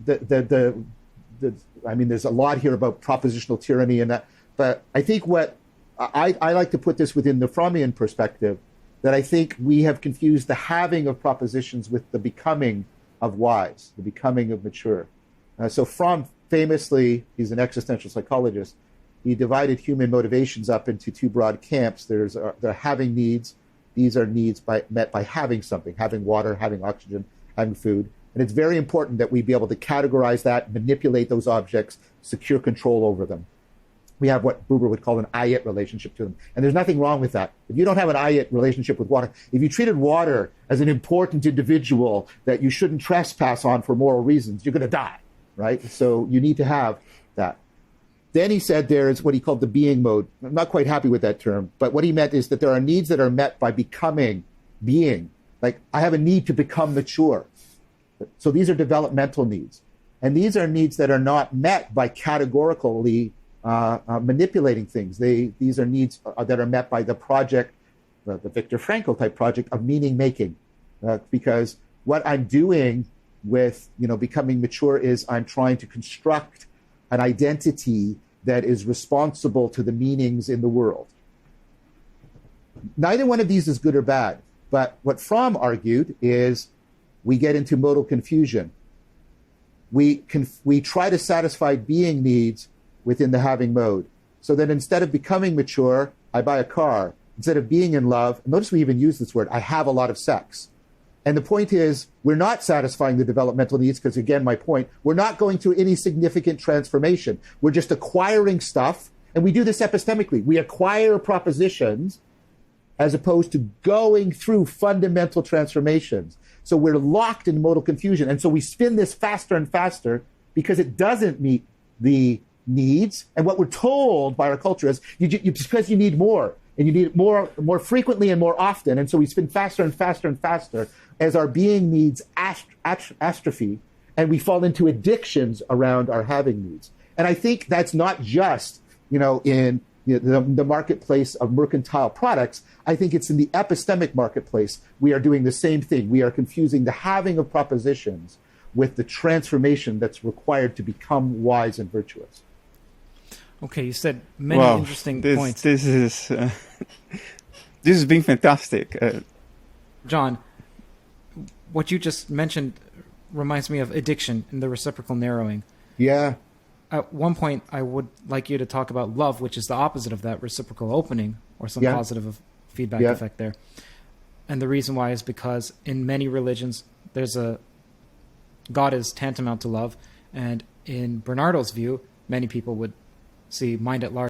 I mean, there's a lot here about propositional tyranny and that, but I think what I like to put this within the Frommian perspective, that I think we have confused the having of propositions with the becoming of wise, the becoming of mature. So Fromm famously, he's an existential psychologist, he divided human motivations up into two broad camps. There's the having needs. These are needs met by having something, having water, having oxygen, having food. And it's very important that we be able to categorize that, manipulate those objects, secure control over them. We have what Buber would call an I-it relationship to them. And there's nothing wrong with that. If you don't have an I-it relationship with water, if you treated water as an important individual that you shouldn't trespass on for moral reasons, you're going to die, right? So you need to have that. Then he said there's what he called the being mode. I'm not quite happy with that term, but what he meant is that there are needs that are met by becoming, being. Like, I have a need to become mature. So these are developmental needs. And these are needs that are not met by categorically manipulating things. These are needs that are met by the project, the Viktor Frankl type project of meaning making. Because what I'm doing with becoming mature is I'm trying to construct an identity that is responsible to the meanings in the world. Neither one of these is good or bad, but what Fromm argued is we get into modal confusion. We try to satisfy being needs within the having mode. So that instead of becoming mature, I buy a car. Instead of being in love, notice we even use this word, I have a lot of sex. And the point is, we're not satisfying the developmental needs because, again, my point, we're not going through any significant transformation. We're just acquiring stuff, and we do this epistemically. We acquire propositions as opposed to going through fundamental transformations. So we're locked in modal confusion. And so we spin this faster and faster because it doesn't meet the needs. And what we're told by our culture is because you need more, and you need it more frequently and more often. And so we spin faster and faster and faster as our being needs atrophy, and we fall into addictions around our having needs. And I think that's not just, in the marketplace of mercantile products. I think it's in the epistemic marketplace. We are doing the same thing. We are confusing the having of propositions with the transformation that's required to become wise and virtuous. Okay, you said many interesting points. This has been fantastic. John, what you just mentioned reminds me of addiction and the reciprocal narrowing. Yeah. At one point, I would like you to talk about love, which is the opposite of that reciprocal opening, or some positive feedback effect there. And the reason why is because in many religions, God is tantamount to love. And in Bernardo's view, many people would see mind at large